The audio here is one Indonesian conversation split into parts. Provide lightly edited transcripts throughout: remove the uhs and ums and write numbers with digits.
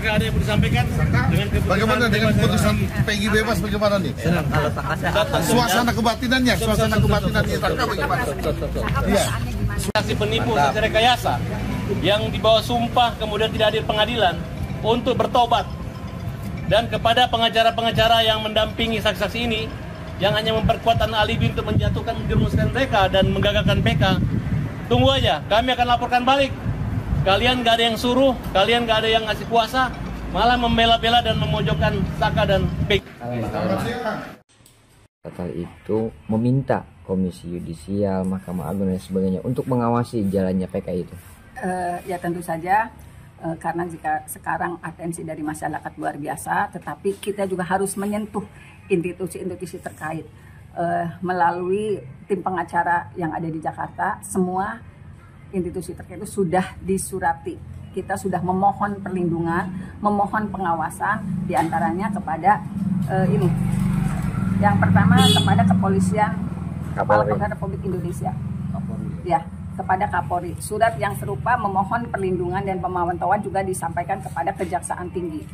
Kakak ada yang mau disampaikan? Bagaimana dengan keputusan Peggy bebas bagaimana nih? Suasana kebatinannya bagaimana? Iya. Saksi penipu, saksi rekayasa yang dibawa sumpah kemudian tidak hadir pengadilan untuk bertobat, dan kepada pengacara-pengacara yang mendampingi saksi-saksi ini yang hanya memperkuat alibi untuk menjatuhkan menjerumuskan mereka dan menggagalkan PK, tunggu aja, kami akan laporkan balik. Kalian gak ada yang suruh, kalian gak ada yang ngasih kuasa, malah membela-bela dan memojokkan Saka dan PK. Kali itu meminta Komisi Yudisial, Mahkamah Agung dan sebagainya untuk mengawasi jalannya PK itu. Ya tentu saja, karena jika sekarang atensi dari masyarakat luar biasa, tetapi kita juga harus menyentuh institusi-institusi terkait. Melalui tim pengacara yang ada di Jakarta, semua institusi terkait itu sudah disurati. Kita sudah memohon perlindungan, memohon pengawasan, diantaranya kepada ini. Yang pertama kepada Kepolisian Kepala Republik Indonesia. Ya, kepada Kapolri. Surat yang serupa memohon perlindungan dan pemantauan juga disampaikan kepada Kejaksaan Tinggi.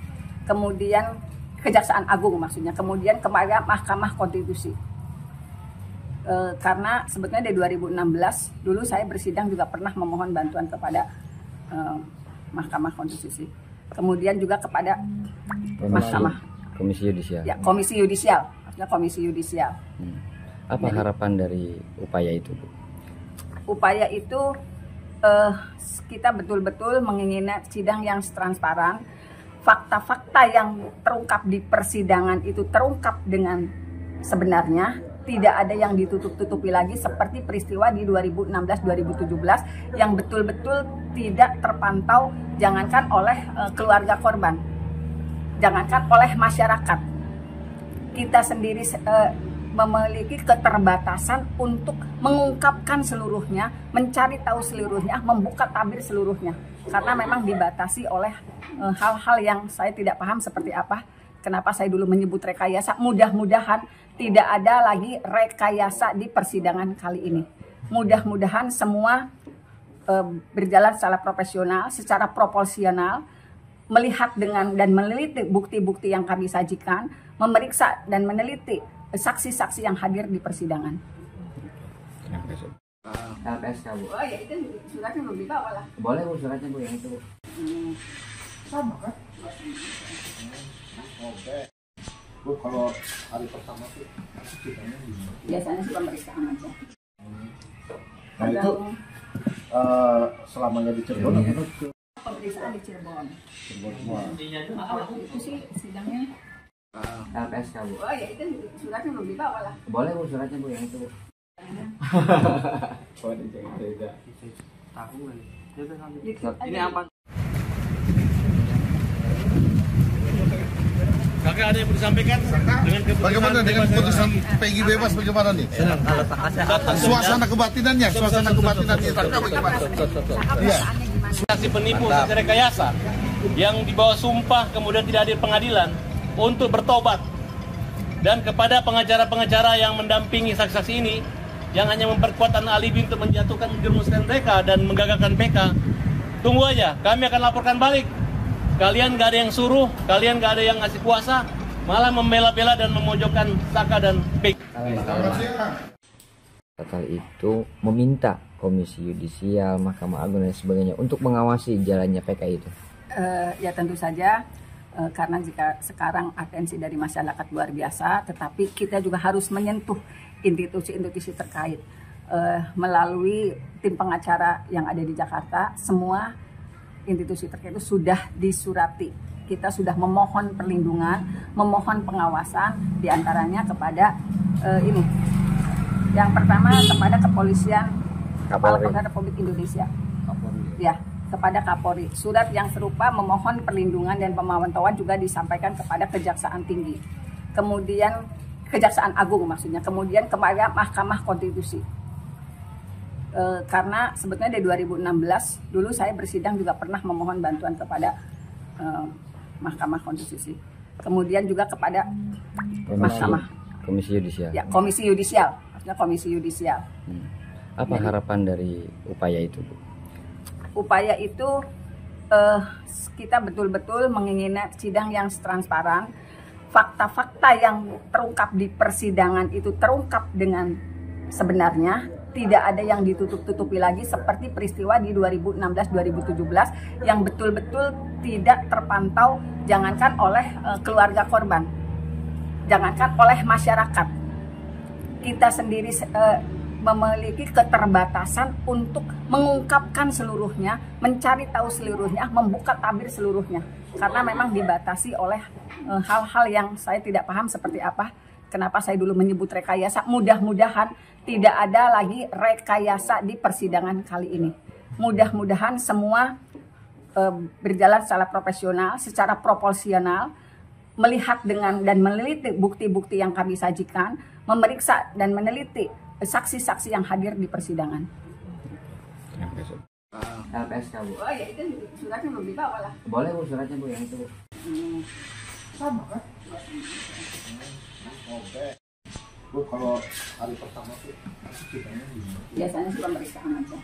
Kemudian Kejaksaan Agung maksudnya. Kemudian kepada Mahkamah Konstitusi. Karena sebetulnya dari 2016 dulu saya bersidang juga pernah memohon bantuan kepada Mahkamah Konstitusi. Kemudian juga kepada Komisi Yudisial. Ya, Komisi Yudisial. Maksudnya Komisi Yudisial. Apa harapan dari upaya itu, Bu? Upaya itu kita betul-betul menginginkan sidang yang transparan, fakta-fakta yang terungkap di persidangan itu terungkap dengan sebenarnya, tidak ada yang ditutup-tutupi lagi seperti peristiwa di 2016-2017 yang betul-betul tidak terpantau, jangankan oleh keluarga korban, jangankan oleh masyarakat. Kita sendiri memiliki keterbatasan untuk mengungkapkan seluruhnya, mencari tahu seluruhnya, membuka tabir seluruhnya. Karena memang dibatasi oleh hal-hal yang saya tidak paham seperti apa. Kenapa saya dulu menyebut rekayasa. Mudah-mudahan tidak ada lagi rekayasa di persidangan kali ini. Mudah-mudahan semua berjalan secara profesional, secara proporsional, melihat dengan dan meneliti bukti-bukti yang kami sajikan, memeriksa dan meneliti saksi-saksi yang hadir di persidangan. LPSK, Bu. Oh ya, itu suratnya belum dibawa lah. Boleh, Bu, suratnya, Bu, yang itu. Sama kan? Bu, kalau hari pertama sih Biasanya sih pemeriksaan aja. nah itu selamanya di Cirebon atau Pemeriksaan di Cirebon. semua? Itu sih sidangnya. LPSK, Bu. Oh ya, itu suratnya belum dibawa lah. Boleh, Bu, suratnya, Bu, yang itu, Bu. Ini apa? Kakak ada yang mau disampaikan? Bagaimana dengan keputusan Peggy bebas bagaimana nih? Suasana kebatinannya bagaimana? Iya. Saksi penipu, saksi rekayasa yang dibawa sumpah kemudian tidak hadir pengadilan untuk bertobat, dan kepada pengacara-pengacara yang mendampingi saksi-saksi ini yang hanya memperkuat alibi untuk menjatuhkan menjerumuskan mereka dan menggagalkan PK, tunggu aja, kami akan laporkan balik. Kalian gak ada yang suruh, kalian gak ada yang ngasih kuasa, malah membela-bela dan memojokkan Saka dan PK. Kali itu meminta Komisi Yudisial, Mahkamah Agung dan sebagainya untuk mengawasi jalannya PK itu. Ya tentu saja, karena jika sekarang atensi dari masyarakat luar biasa, tetapi kita juga harus menyentuh institusi-institusi terkait. Melalui tim pengacara yang ada di Jakarta, semua institusi terkait itu sudah disurati. Kita sudah memohon perlindungan, memohon pengawasan, diantaranya kepada ini. Yang pertama kepada Kepolisian Kepala Republik Indonesia. Ya, kepada Kapolri. Surat yang serupa memohon perlindungan dan pemantauan juga disampaikan kepada Kejaksaan Tinggi. Kemudian Kejaksaan Agung maksudnya. Kemudian kepada Mahkamah Konstitusi. Karena sebetulnya dari 2016 dulu saya bersidang juga pernah memohon bantuan kepada Mahkamah Konstitusi. Kemudian juga kepada Komisi Yudisial. Ya, Komisi Yudisial. Maksudnya Komisi Yudisial. Apa harapan dari upaya itu, Bu? Upaya itu kita betul-betul menginginkan sidang yang transparan, fakta-fakta yang terungkap di persidangan itu terungkap dengan sebenarnya, tidak ada yang ditutup-tutupi lagi seperti peristiwa di 2016-2017 yang betul-betul tidak terpantau, jangankan oleh keluarga korban, jangankan oleh masyarakat. Kita sendiri memiliki keterbatasan untuk mengungkapkan seluruhnya, mencari tahu seluruhnya, membuka tabir seluruhnya. Karena memang dibatasi oleh hal-hal yang saya tidak paham seperti apa. Kenapa saya dulu menyebut rekayasa. Mudah-mudahan tidak ada lagi rekayasa di persidangan kali ini. Mudah-mudahan semua berjalan secara profesional, secara proporsional, melihat dengan dan meneliti bukti-bukti yang kami sajikan, memeriksa dan meneliti saksi-saksi yang hadir di persidangan. LPSK, Bu. Oh ya, itu suratnya belum dibawa lah. Boleh, Bu, suratnya, Bu, yang itu, Bu. Sama kan? Bu, kalau hari pertama tuh Biasanya sih pemeriksaan aja.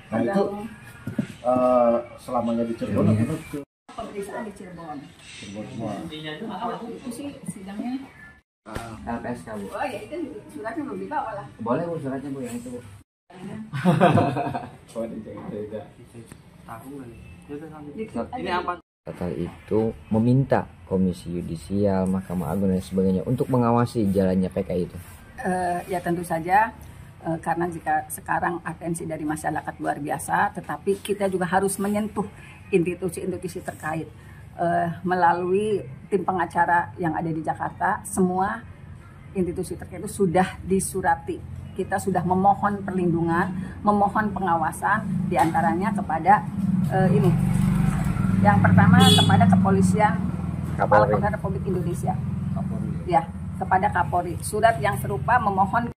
nah itu selamanya di Cirebon atau ke Pemeriksaan di Cirebon. Cirebon semua? Waktu itu sih sidangnya. LPSK, Bu. Oh ya, itu suratnya belum dibawa lah. Boleh, Bu, suratnya, Bu, yang itu, Bu. Ini apa? Total itu meminta Komisi Yudisial, Mahkamah Agung dan sebagainya untuk mengawasi jalannya PKI itu. Ya tentu saja, karena jika sekarang atensi dari masyarakat luar biasa, tetapi kita juga harus menyentuh institusi-institusi terkait. Melalui tim pengacara yang ada di Jakarta, semua institusi terkait itu sudah disurati. Kita sudah memohon perlindungan, memohon pengawasan, diantaranya kepada ini. Yang pertama kepada Kepolisian Kepala Republik Indonesia. Ya, kepada Kapolri. Surat yang serupa memohon